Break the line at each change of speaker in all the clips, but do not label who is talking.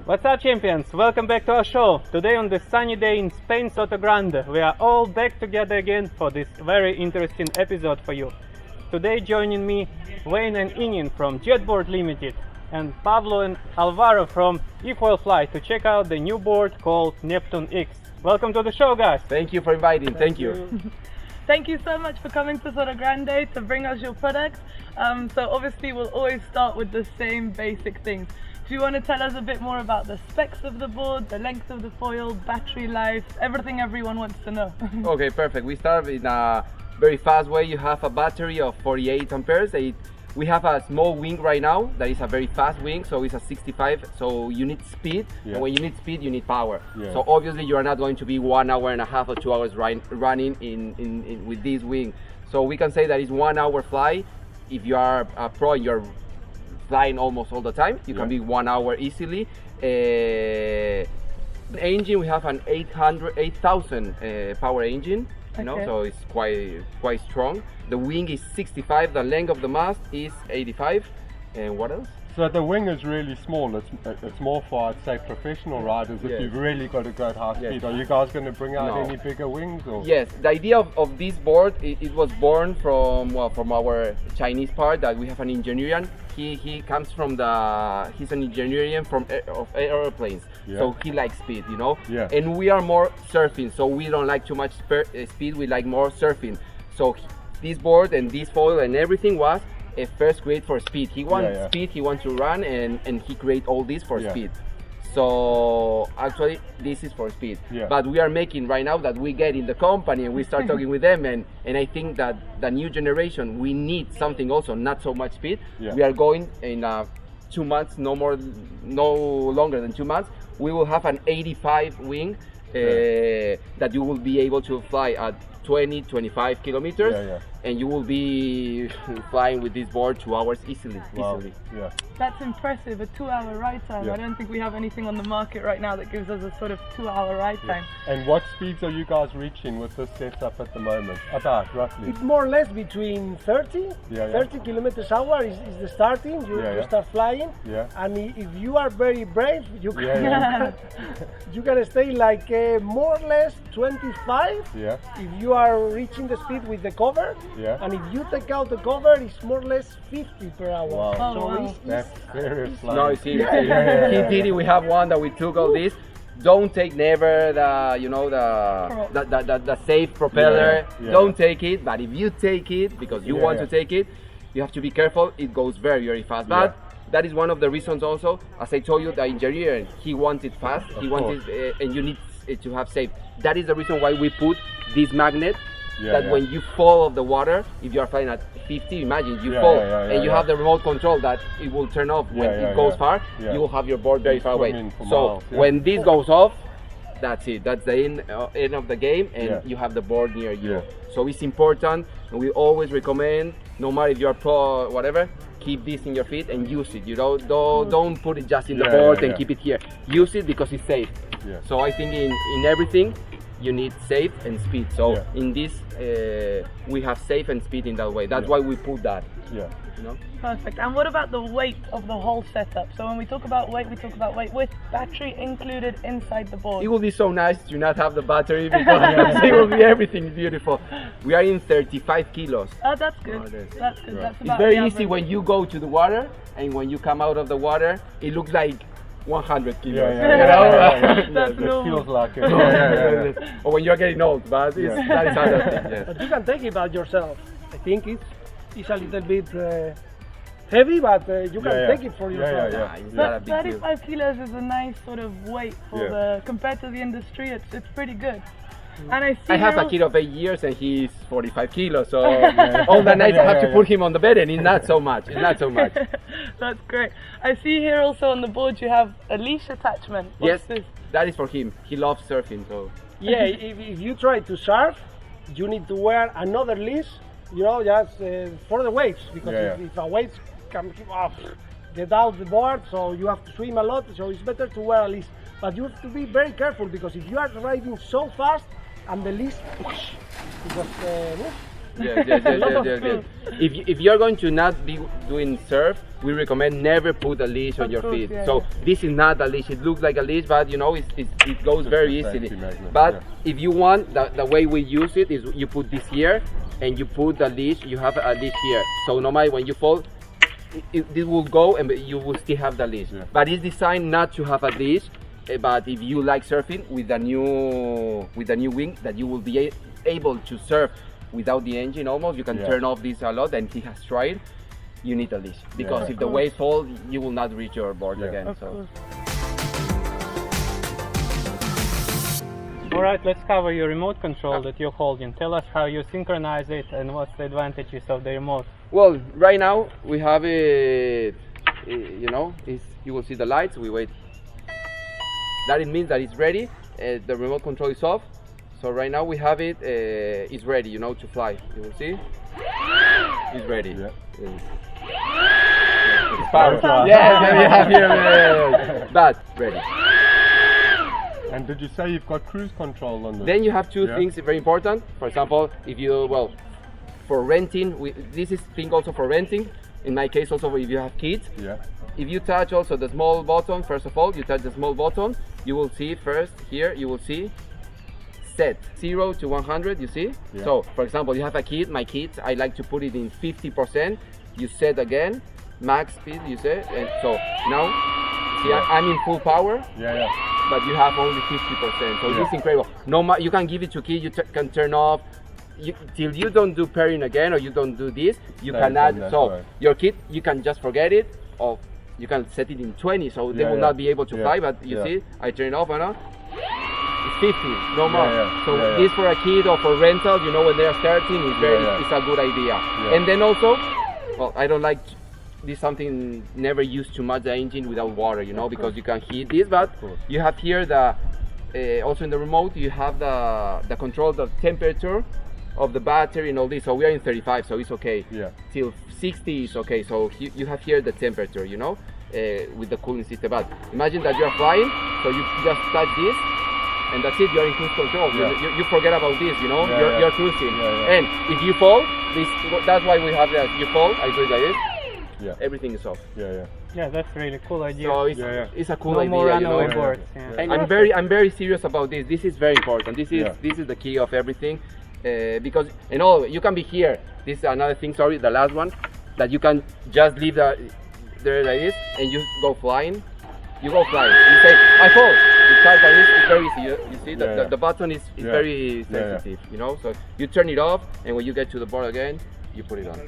What's up, champions? Welcome back to our show. Today on this sunny day in Spain, Soto Grande, we are all back together again for this very interesting episode for you. Today joining me Wayne and Inin from Jetboard Limited and Pablo and Alvaro from eFoilFly to check out the new board called NepTun X. Welcome to the show, guys.
Thank you for inviting. Thank you.
Thank you so much for coming to Soto Grande to bring us your product. So obviously we'll always start with the same basic things. Do you want to tell us a bit more about the specs of the board, the length of the foil, battery life, everything everyone wants to know?
Okay, perfect. We start in a very fast way. You have a battery of 48 amperes. We have a small wing right now that is a very fast wing, so it's a 65, so you need speed, and when you need speed, you need power. So obviously you are not going to be 1 hour and a half or 2 hours running with this wing. So we can say that it's 1 hour fly. If you are a pro, you're flying almost all the time. You can be 1 hour easily. Engine, we have an 8,000 power engine. You know, so it's quite strong. The wing is 65, the length of the mast is 85. And what else?
So the wing is really small. It's more for, I'd say, professional riders if you've really got to go at high speed. Are you guys going to bring out any bigger wings? Or?
Yes, the idea of this board, it was born from our Chinese part that we have an engineer. He comes from he's an engineer of airplanes, so he likes speed, you know. And we are more surfing, so we don't like too much speed. We like more surfing. So this board and this foil and everything was a first create for speed. He wants speed. He wants to run, and he create all this for speed. So actually this is for speed, but we are making right now that we get in the company and we start talking with them, and I think that the new generation, we need something also, not so much speed. We are going in 2 months, no longer than 2 months, we will have an 85 wing that you will be able to fly at 20-25 kilometers, and you will be flying with this board 2 hours easily.
That's impressive, a 2 hour ride time. I don't think we have anything on the market right now that gives us a sort of 2 hour ride time.
And what speeds are you guys reaching with this setup at the moment? About roughly?
It's more or less between 30 kilometers an hour is the starting. You start flying, and if you are very brave, you can you can stay like more or less 25. If you are reaching the speed with the cover, and if you take out the cover, it's more or less 50 per hour.
Wow. That's serious.
No, he did it. We have one that we took all this. Don't take never the safe propeller. Don't take it. But if you take it because you want to take it, you have to be careful. It goes very fast. But that is one of the reasons also. As I told you, the engineer, he wants it fast. He wants it, and you need it to have safe. That is the reason why we put this magnet. When you fall of the water, if you are flying at 50, imagine you fall and you have the remote control that it will turn off when it goes far. You will have your board very far away. So when this goes off, that's it. That's the end of the game, and you have the board near you. So it's important, and we always recommend, no matter if you're pro or whatever, keep this in your feet and use it. You know, don't put it just in the board and keep it here. Use it because it's safe. So I think in everything, you need safe and speed. So in this, we have safe and speed in that way. That's why we put that. You know?
Perfect. And what about the weight of the whole setup? So when we talk about weight, we talk about weight with battery included inside the board.
It will be so nice to not have the battery because it will be everything beautiful. We are in 35 kilos.
Oh, that's good. That's good. That's
it's very easy when you go to the water, and when you come out of the water, it looks like 100 kilos.
That's
it feels like it.
Or when you're getting old, but that is other thing.
But you can take it by yourself. I think it's a little bit heavy, but you can take it for yourself.
But 35 kilos is a nice sort of weight for compared to the industry. It's pretty good. And I
have a kid of 8 years and he's 45 kilos, so all the nights I have to put him on the bed, and it's not so much.
That's great. I see here also on the board you have a leash attachment. What's this?
That is for him. He loves surfing, so.
If you try to surf, you need to wear another leash, you know, just for the waves, because if a wave can get out the board, so you have to swim a lot, so it's better to wear a leash. But you have to be very careful, because if you are riding so fast and the leash, because
if you're going to not be doing surf, we recommend never put a leash on your feet. So this is not a leash. It looks like a leash, but you know it goes very easily. But if you want, the way we use it is you put this here and you put the leash. You have a leash here. So no matter when you fall, this will go and you will still have the leash. But it's designed not to have a leash. But if you like surfing with the new wing, that you will be able to surf without the engine almost, you can turn off this a lot, and he has tried. You need a leash, because if the waves fall, you will not reach your board again. So.
Alright, let's cover your remote control that you're holding. Tell us how you synchronize it and what's the advantages of the remote.
Well, right now we have it, you know, you will see the lights. We wait. That it means that it's ready. The remote control is off. So right now we have it, it's ready, you know, to fly. You will see, it's ready. It's powerful. Yeah, you have here, but ready.
And did you say you've got cruise control on this?
Then you have two things very important. For example, if you, well, for renting, this is thing also for renting. In my case also if you have kids. If you touch also the small button, first of all, you touch the small button, you will see first here, you will see set 0 to 100, you see? So for example, you have a kid, my kids, I like to put it in 50%. You set again, max speed, you say, and so now, see, I'm in full power, but you have only 50%, so it's incredible. No, you can give it to kid, you can turn off, till you don't do pairing again, or you don't do this, you cannot, so your kid, you can just forget it, or you can set it in 20, so they will not be able to fly, but you see, I turn it off and on. 50, no more. So this for a kid or for rental, you know, when they are starting, it's a good idea. And then also, well, I don't like this, something never use too much the engine without water, you know, because you can heat this, but you have here the also in the remote you have the control of the temperature of the battery and all this. So we are in 35, so it's okay. Till 60 is okay. So you have here the temperature, you know, with the cooling system. But imagine that you're flying, so you just touch this, and that's it, you're in cruise control. You forget about this, you know, you're cruising. And if you fall, that's why we have that. You fall, I do it like this, everything is off.
Yeah, that's really cool idea.
So it's a cool idea,
more
you know.
boards,
And I'm very serious about this. This is very important. This is the key of everything, because you can be here. This is another thing. Sorry, the last one, that you can just leave there like this, and you go flying. You go flying. You say, I fall. You touch like this. It's very easy. You see, the button is very sensitive. You know, so you turn it off, and when you get to the board again, you put it on.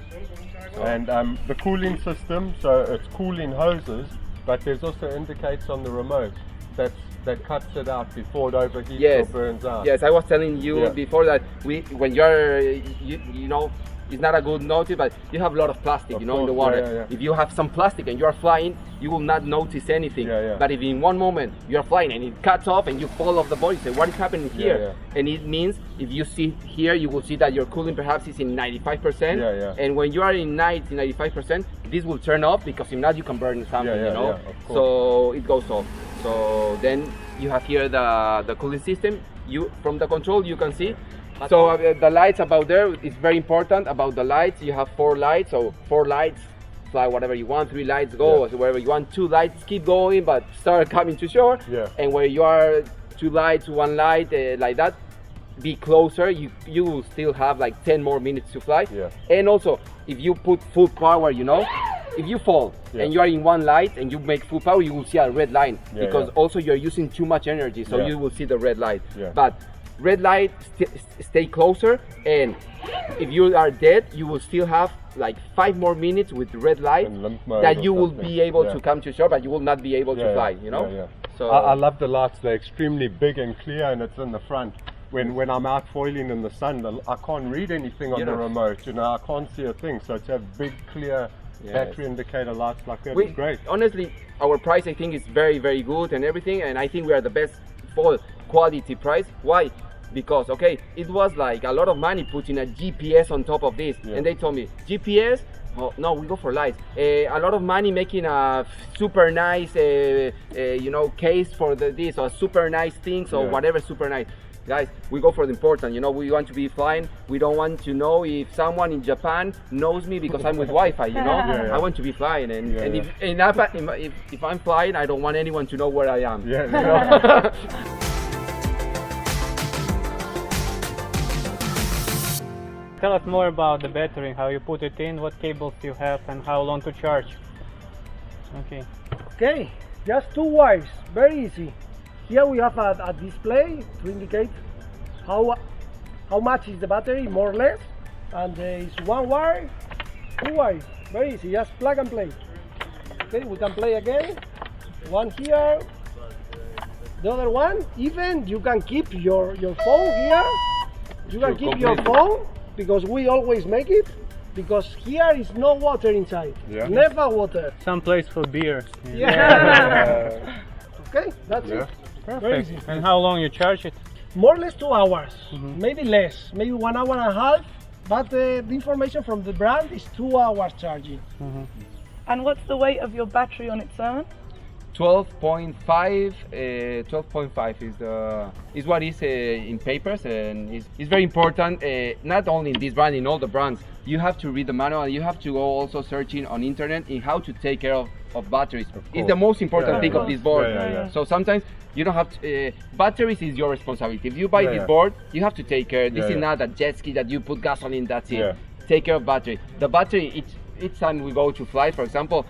So.
And the cooling system, so it's cooling hoses, but there's also indicates on the remote that cuts it out before it overheats or burns out.
Yes, I was telling you before that when you're you know, it's not a good notice, but you have a lot of plastic, you know, in the water. If you have some plastic and you are flying, you will not notice anything. But if in one moment you are flying and it cuts off and you fall off the board, you say, what is happening here? And it means, if you see here, you will see that your cooling perhaps is in 95%. And when you are in 95%, this will turn off, because if not, you can burn something, you know. So it goes off. So then you have here the cooling system. From the control, you can see. So the lights about there is very important. About the lights, you have 4 lights. So 4 lights, fly whatever you want. 3 lights, go wherever you want. 2 lights, keep going, but start coming to shore. And where you are, 2 lights, 1 light, like that, be closer. You will still have like 10 more minutes to fly. And also, if you put full power, you know, if you fall and you are in 1 light and you make full power, you will see a red line, because also you're using too much energy, so you will see the red light. But red light, stay closer, and if you are dead, you will still have like 5 more minutes with red light that you will be able to come to shore, but you will not be able to fly, you know. So
I love the lights. They're extremely big and clear, and it's in the front. When I'm out foiling in the sun, I can't read anything on the remote, you know, I can't see a thing. So to have big, clear battery indicator lights like that is great.
Honestly, our price, I think, is very, very good and everything, and I think we are the best foil quality price. Why? because okay, it was like a lot of money putting a GPS on top of this, and they told me GPS. Oh, no, we go for lights. A lot of money making a super nice, you know, case for this or super nice things or whatever super nice. Guys, we go for the important, you know, we want to be flying. We don't want to know if someone in Japan knows me because I'm with Wi-Fi, you know? I want to be flying, and if I'm flying, I don't want anyone to know where I am. You know?
Tell us more about the battery, how you put it in, what cables you have, and how long to charge.
Okay, just 2 wires, very easy. Here we have a display to indicate how much is the battery, more or less. And it's 1 wire, 2 wires, very easy, just plug and play. Okay, we can play again. One here, the other one. Even you can keep your phone here. You can keep your phone, because we always make it, because here is no water inside. Never water.
Some place for beer.
Okay, that's it.
Perfect. And how long you charge it?
More or less 2 hours, maybe less, maybe 1 hour and a half, but the information from the brand is 2 hours charging.
And what's the weight of your battery on its own?
12.5 is what is in papers, and it's very important, not only in this brand, in all the brands. You have to read the manual, and you have to go also searching on internet in how to take care of batteries. It's the most important thing of this board. So sometimes you don't have to, batteries is your responsibility. If you buy this board, you have to take care. This is not a jet ski that you put gasoline, that's it. Take care of battery. The battery, each time we go to fly, for example,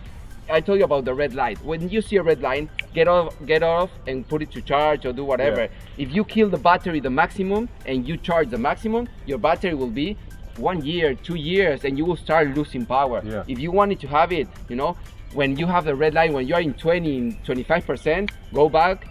I told you about the red light. When you see a red line, get off and put it to charge or do whatever. If you kill the battery the maximum and you charge the maximum, your battery will be 1 year, 2 years, and you will start losing power. If you wanted to have it, you know, when you have the red line, when you are in 25%, go back,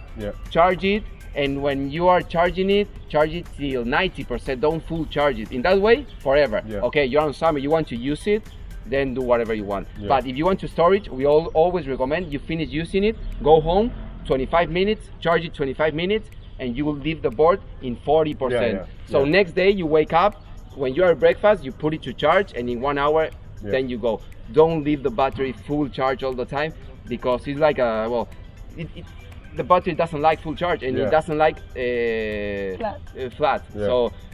charge it, and when you are charging it, charge it till 90%. Don't full charge it. In that way, forever. Okay, you're on summer, you want to use it, then do whatever you want. But if you want to storage, we always recommend you finish using it, go home, 25 minutes, charge it 25 minutes, and you will leave the board in 40%. So next day you wake up, when you are at breakfast, you put it to charge, and in 1 hour, then you go. Don't leave the battery full charge all the time, because it's like a, the battery doesn't like full charge, and it doesn't like flat.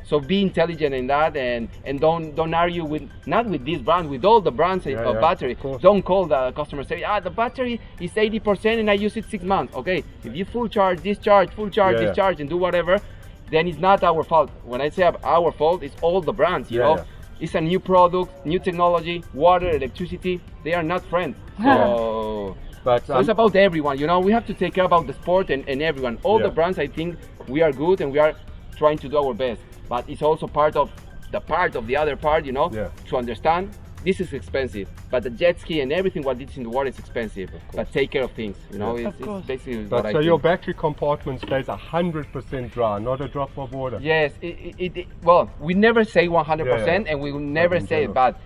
So be intelligent in that, and don't argue with, not with this brand, with all the brands of battery. Don't call the customer, say, the battery is 80% and I use it 6 months. Okay, if you full charge, discharge, full charge, discharge, and do whatever, then it's not our fault. When I say our fault, it's all the brands, you know. It's a new product, new technology, water, electricity, they are not friends. So, so it's about everyone, you know. We have to take care about the sport and everyone. All the brands, I think we are good and we are trying to do our best. But it's also part of the other part, you know, to understand this is expensive. But the jet ski and everything what is in the water is expensive. But take care of things, you know, it's basically what I think. So
your battery compartment stays 100% dry, not a drop of water?
Yes, well, we never say 100% and we will never say it, but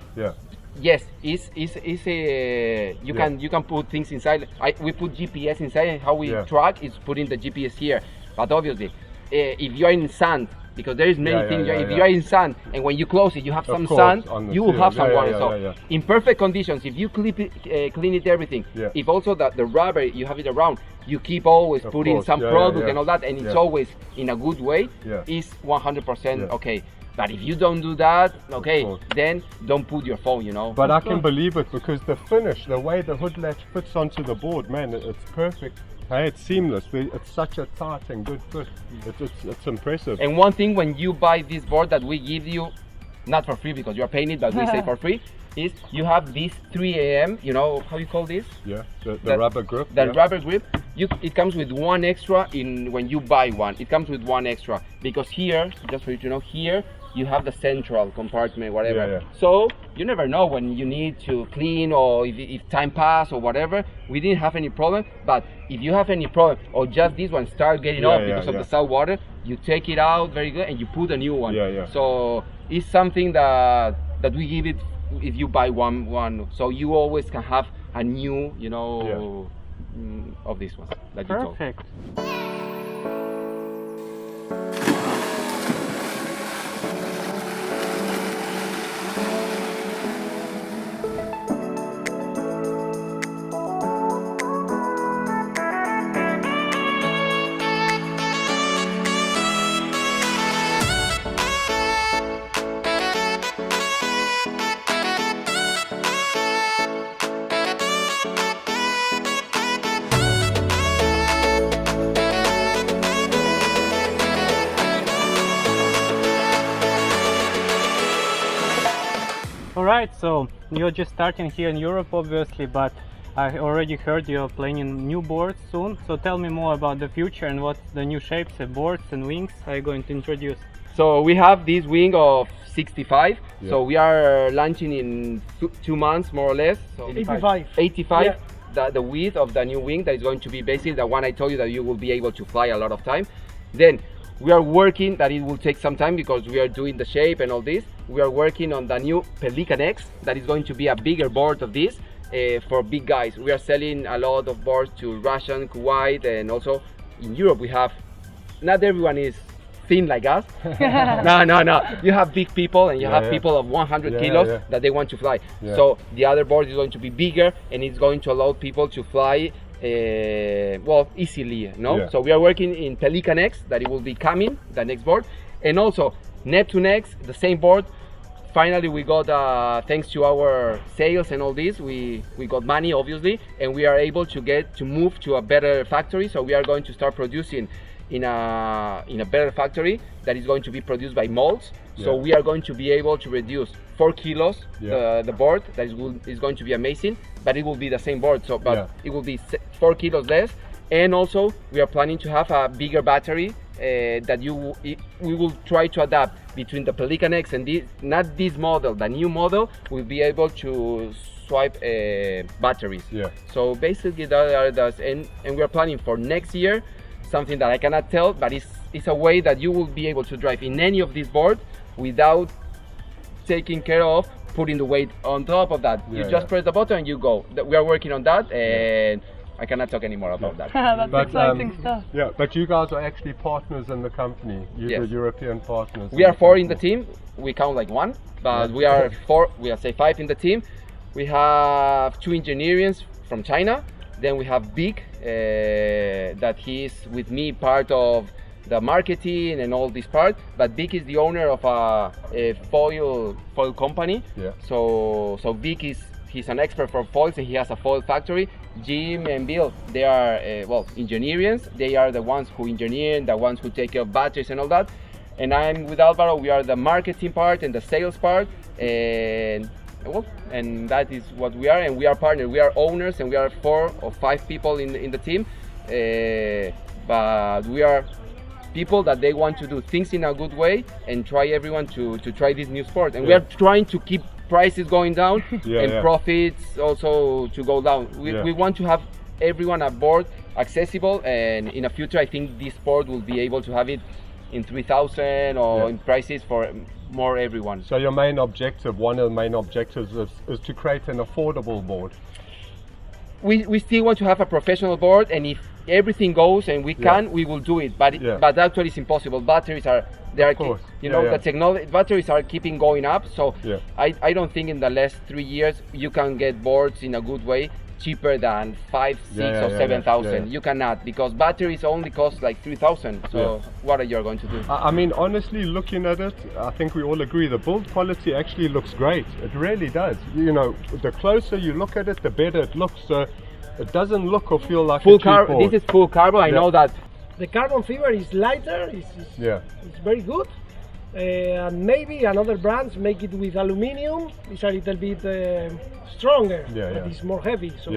yes, it's a, you can put things inside. We put GPS inside, and how we track is putting the GPS here. But obviously, if you are in sand, because there is many things, if you are in sand and when you close it you have some sand, you will have some water. So in perfect conditions, if you clean it everything, if also the rubber you have it around, you keep always putting some product and all that, and it's always in a good way, is 100% okay. But if you don't do that, okay, then don't put your phone, you know.
But I can believe it, because the finish, the way the hood latch fits onto the board, man, it's perfect. Hey, it's seamless. It's such a tight and good fit. It's impressive.
And one thing, when you buy this board that we give you, not for free because you're paying it, but we say for free, is you have this 3am, you know, how you call this?
Yeah, the rubber grip.
The rubber grip. It comes with one extra when you buy one. It comes with one extra, because here, just for you to know, here you have the central compartment, whatever. So you never know when you need to clean, or if time pass or whatever. We didn't have any problem, but if you have any problem, or just this one start getting off because of the salt water, you take it out very good and you put a new one. So it's something that we give it if you buy one, so you always can have a new, you know, of this one that you told.
Perfect. Alright, so you're just starting here in Europe obviously, but I already heard you're planning new boards soon. So tell me more about the future and what the new shapes, boards and wings are you going to introduce?
So we have this wing of 65, so we are launching in 2 months more or less. So 85, the width of the new wing that is going to be basically the one I told you that you will be able to fly a lot of time. Then we are working, that it will take some time because we are doing the shape and all this. We are working on the new NepTun X that is going to be a bigger board of this for big guys. We are selling a lot of boards to Russian, Kuwait, and also in Europe we have, not everyone is thin like us. No. You have big people and you have people of 100 kilos that they want to fly. So the other board is going to be bigger and it's going to allow people to fly well, easily, no? So we are working in NepTun X, that it will be coming, the next board, and also NepTun X, the same board. Finally we got, thanks to our sales and all this, we got money obviously, and we are able to move to a better factory. So we are going to start producing in a better factory that is going to be produced by molds. So we are going to be able to reduce 4 kilos the board. That is going to be amazing, but it will be the same board, so but it will be 4 kilos less. And also we are planning to have a bigger battery that we will try to adapt between the NepTun X and this, not this model, the new model will be able to swipe batteries. So basically that are those, and we are planning for next year something that I cannot tell, but it's a way that you will be able to drive in any of these boards without taking care of putting the weight on top of that. You just press the button and you go. We are working on that, and I cannot talk anymore about that.
That's exciting stuff.
Yeah, but you guys are actually partners in the company. You're the European partners.
We are 4 in the team. We count like 1, but we are 4. We are say 5 in the team. We have 2 engineers from China. Then we have Vic, that he's with me part of the marketing and all this part. But Vic is the owner of a foil company. So Vic he's an expert for foils and he has a foil factory. Jim and Bill, they are well, engineers. They are the ones who engineer, the ones who take care of batteries and all that. And I'm with Alvaro. We are the marketing part and the sales part, and that is what we are. And we are partners. We are owners, and we are 4 or 5 people in the team. But we are people that they want to do things in a good way and try everyone to try this new sport. And we are trying to keep prices going down and profits also to go down. We want to have everyone aboard accessible, and in the future I think this sport will be able to have it in 3,000 or in prices for more everyone.
So your main objective, one of the main objectives is to create an affordable board.
We still want to have a professional board, and if everything goes and we can, we will do it, but actually it's impossible. Batteries are the technology, batteries are keeping going up, so I don't think in the last 3 years you can get boards in a good way cheaper than 5, 6 or 7,000. You cannot, because batteries only cost like 3,000. So what are you going to do?
I mean, honestly, looking at it, I think we all agree the build quality actually looks great. It really does. You know, the closer you look at it, the better it looks. So it doesn't look or feel like
full carbon. This is full carbon. I know that.
The carbon fiber is lighter. It's very good. And maybe another brands make it with aluminium. It's a little bit stronger, but it's more heavy. So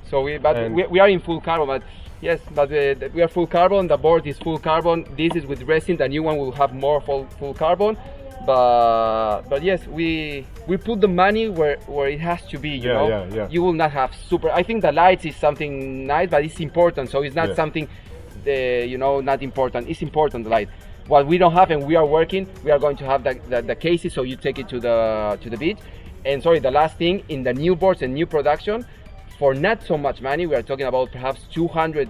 So we are in full carbon, but we are full carbon. The board is full carbon. This is with resin. The new one will have more full carbon. But yes, we put the money where it has to be. You know, you will not have super. I think the lights is something nice, but it's important. So it's not something, not important. It's important, the light. What we don't have, and we are working, we are going to have the cases, so you take it to the beach. And sorry, the last thing, in the new boards and new production, for not so much money, we are talking about perhaps $200.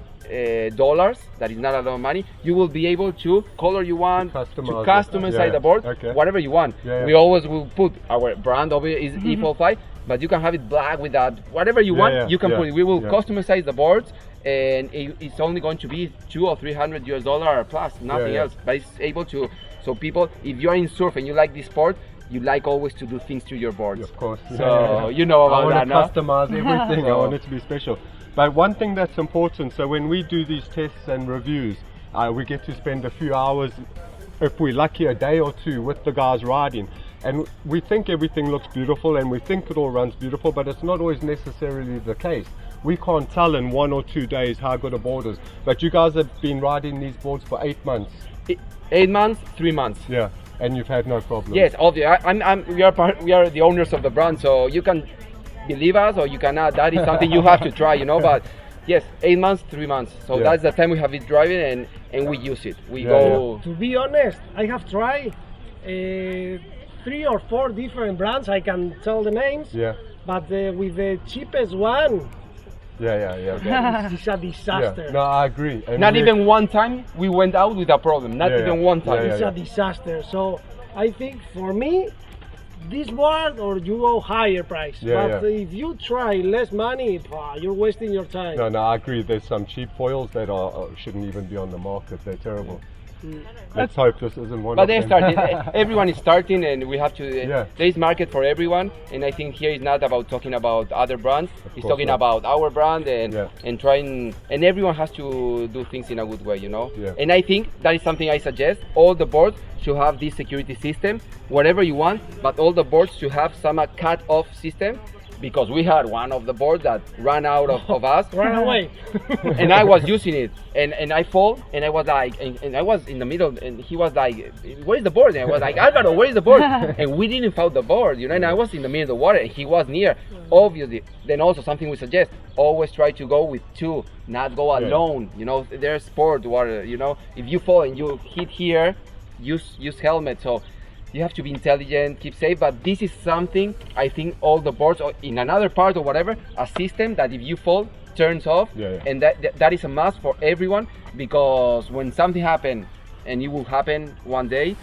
That is not a lot of money. You will be able to color you want, to customize the board, whatever you want. We always will put our brand over is eFoilFly, but you can have it black with that, whatever you want. You can put it. We will customize the boards, and it's only going to be $200 or $300 plus, nothing else. But it's able to, so people, if you are in surf and you like this sport, you like always to do things to your boards.
Of course.
So you know about that,
I want to customize everything. I want it to be special. But one thing that's important, so when we do these tests and reviews, we get to spend a few hours, if we're lucky, a day or 2 with the guys riding. And we think everything looks beautiful and we think it all runs beautiful, but it's not always necessarily the case. We can't tell in 1 or 2 days how good a board is. But you guys have been riding these boards for 8 months.
8 months, 3 months.
Yeah, and you've had no problem.
Yes, obviously. We are the owners of the brand, so you can believe us or you cannot. That is something you have to try, you know. But yes, 8 months, 3 months. So that's the time we have it driving and we use it. We go.
To be honest, I have tried 3 or 4 different brands. I can tell the names.
Yeah.
But with the cheapest one, it's a disaster.
Yeah. No, I agree. And
Not even one time we went out with a problem. Not even one time.
It's a disaster. So I think for me, this board or you go higher price. But if you try less money, you're wasting your time.
No, I agree. There's some cheap foils that shouldn't even be on the market. They're terrible. Let's hope this isn't one.
But
of
they're
them.
starting. Everyone is starting, and we have to. There is market for everyone, and I think here is not about talking about other brands. It's talking about our brand and trying. And everyone has to do things in a good way, you know. And I think that is something I suggest. All the boards should have this security system, whatever you want, but all the boards should have some cut-off system. Because we had one of the boards that ran out of us.
Ran away.
And I was using it, and I fall, and I was like, and I was in the middle, and he was like, where's the board? And I was like, Alvaro, where's the board? And we didn't find the board, you know, and I was in the middle of the water, and he was near, obviously. Then also something we suggest, always try to go with 2, not go alone, you know, there's sport water, you know, if you fall and you hit here, use helmet. So you have to be intelligent, keep safe, but this is something I think all the boards or in another part or whatever, a system that if you fall, turns off, and that is a must for everyone, because when something happens, and it will happen one day,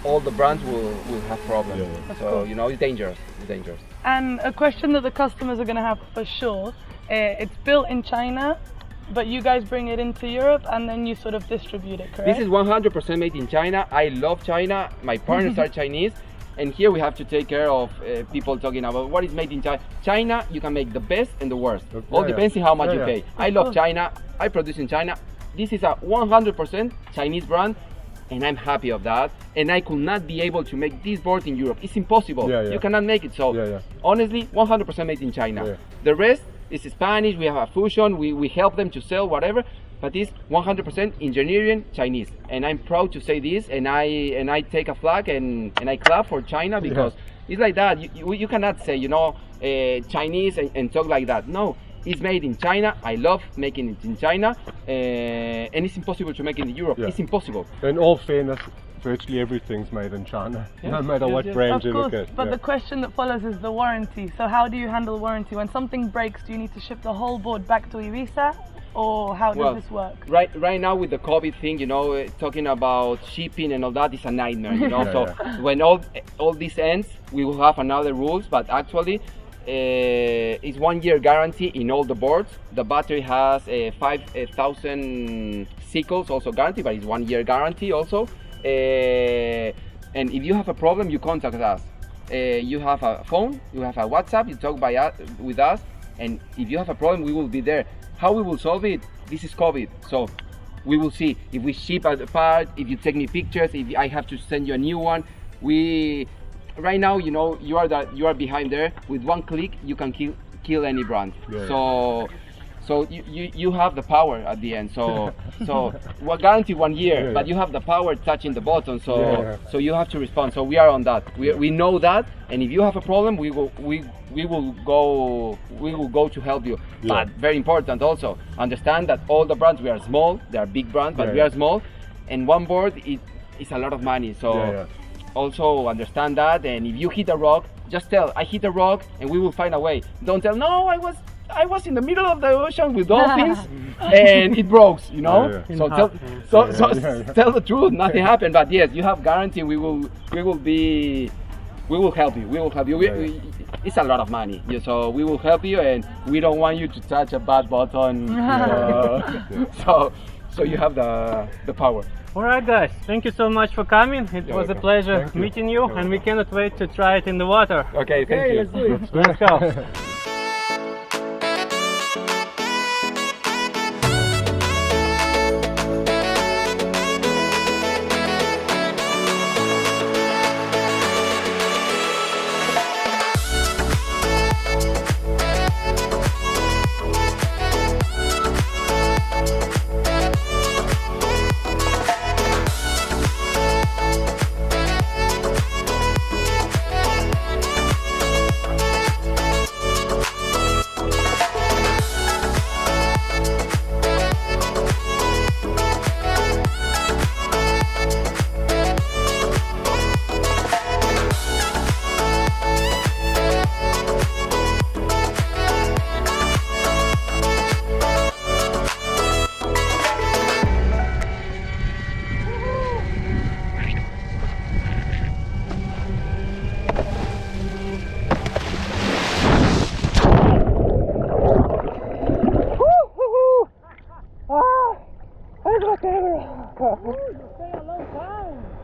all the brands will have problems. So you know, it's dangerous.
And a question that the customers are going to have for sure, it's built in China, but you guys bring it into Europe and then you sort of distribute it, correct?
This is 100% made in China. I love China. My partners are Chinese. And here we have to take care of people talking about what is made in China. China, you can make the best and the worst. All depends on how much you pay. I love China. I produce in China. This is a 100% Chinese brand. And I'm happy of that. And I could not be able to make this board in Europe. It's impossible. You cannot make it. So honestly, 100% made in China. The rest, it's Spanish, we have a fusion, we help them to sell whatever, but it's 100% engineering Chinese. And I'm proud to say this, and I take a flag and I clap for China, because it's like that. You cannot say, you know, Chinese and talk like that. No, it's made in China. I love making it in China, and it's impossible to make it in Europe. It's impossible.
In all fairness, virtually everything's made in China, no matter what brand you look at.
But the question that follows is the warranty. So how do you handle warranty? When something breaks, do you need to ship the whole board back to Ibiza? Or how does this work?
Right now with the COVID thing, you know, talking about shipping and all that is a nightmare, you know. So when all this ends, we will have another rules, but actually it's 1 year guarantee in all the boards. The battery has 5,000 cycles also guarantee, but it's 1 year guarantee also. And if you have a problem, you contact us. You have a phone, you have a WhatsApp, you talk with us, and if you have a problem, we will be there. How we will solve it? This is COVID, so we will see if we ship a part, if you take me pictures, if I have to send you a new one. Right now, you know, you are behind there. With one click, you can kill any brand. So you have the power at the end. So we guarantee 1 year, but you have the power touching the button. So you have to respond. So we are on that. We know that, and if you have a problem, we will go to help you. But very important also, understand that all the brands, we are small. They are big brands, but we are small, and one board is a lot of money. So also understand that, and if you hit a rock, just tell I hit a rock, and we will find a way. Don't tell no, I was in the middle of the ocean with dolphins and it broke, you know. So tell the truth. Nothing happened. But yes, you have guarantee. We will help you. It's a lot of money, so we will help you, and we don't want you to touch a bad button. So you have the power.
Alright guys, thank you so much for coming. It was a pleasure meeting you, and we cannot wait to try it in the water.
Okay, thank you.
Let's do it.
Let's go.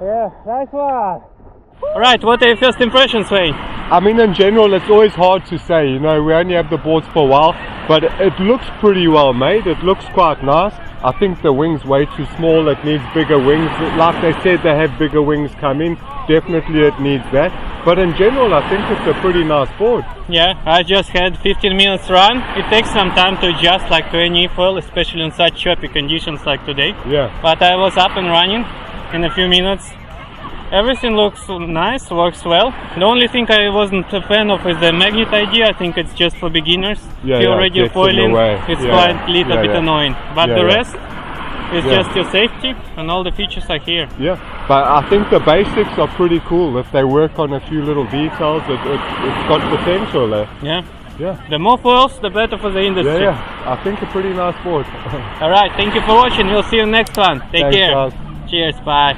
Yeah, nice one. Alright, what are your first impressions, Wayne?
I mean, in general, it's always hard to say. You know, we only have the boards for a while, but it looks pretty well made. It looks quite nice. I think the wing's way too small. It needs bigger wings. Like they said, they have bigger wings coming. Definitely it needs that. But in general, I think it's a pretty nice board.
Yeah, I just had 15 minutes run. It takes some time to adjust, like to any foil, especially in such choppy conditions like today.
Yeah.
But I was up and running in a few minutes. Everything looks nice, works well. The only thing I wasn't a fan of is the magnet idea. I think it's just for beginners.
Yeah,
if you're already foiling, it's quite a little bit annoying. But the rest is just your safety, and all the features are here.
Yeah, but I think the basics are pretty cool. If they work on a few little details, it's got potential there.
Yeah.
Yeah.
The more foils, the better for the industry.
Yeah. I think a pretty nice board.
Alright, thank you for watching. We'll see you next one. Take
Thanks,
care.
guys.
Cheers, bye.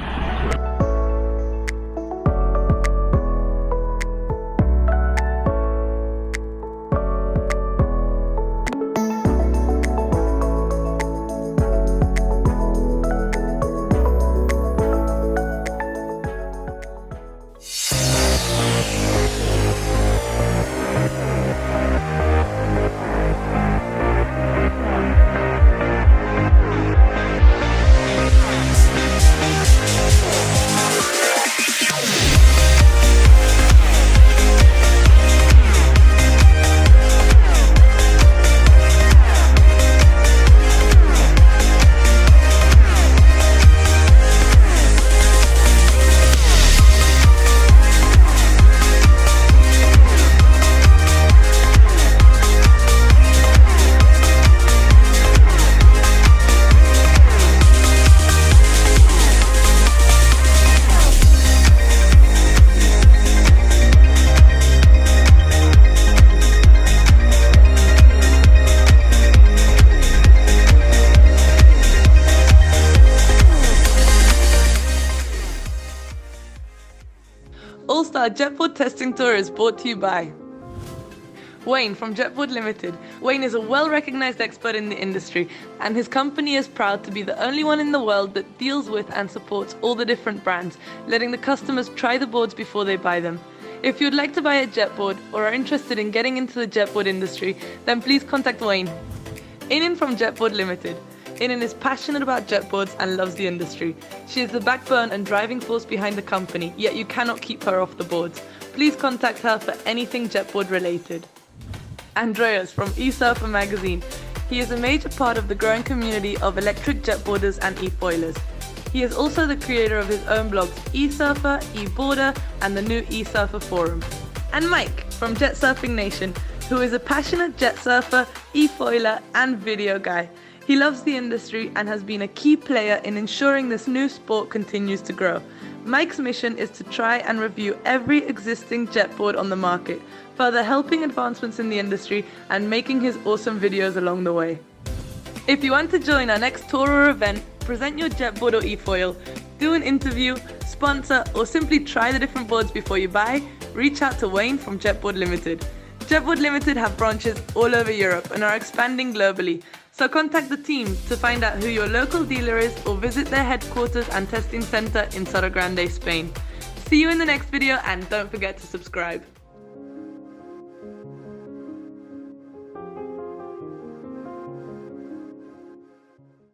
All-Star Jetboard Testing Tour is brought to you by Wayne from Jetboard Limited. Wayne is a well-recognized expert in the industry, and his company is proud to be the only one in the world that deals with and supports all the different brands, letting the customers try the boards before they buy them. If you'd like to buy a jetboard or are interested in getting into the jetboard industry, then please contact Wayne. Inin from Jetboard Limited. Inin is passionate about jetboards and loves the industry. She is the backbone and driving force behind the company, yet you cannot keep her off the boards. Please contact her for anything jetboard related. Andreas from eSurfer magazine. He is a major part of the growing community of electric jetboarders and efoilers. He is also the creator of his own blogs eSurfer, eBoarder, and the new eSurfer forum. And Mike from Jet Surfing Nation, who is a passionate jet surfer, efoiler, and video guy. He loves the industry and has been a key player in ensuring this new sport continues to grow. Mike's mission is to try and review every existing jetboard on the market, further helping advancements in the industry and making his awesome videos along the way. If you want to join our next tour or event, present your jetboard or efoil, do an interview, sponsor, or simply try the different boards before you buy, reach out to Wayne from Jetboard Limited. Jetboard Limited have branches all over Europe and are expanding globally. So contact the team to find out who your local dealer is or visit their headquarters and testing center in Soto Grande, Spain. See you in the next video and don't forget to subscribe.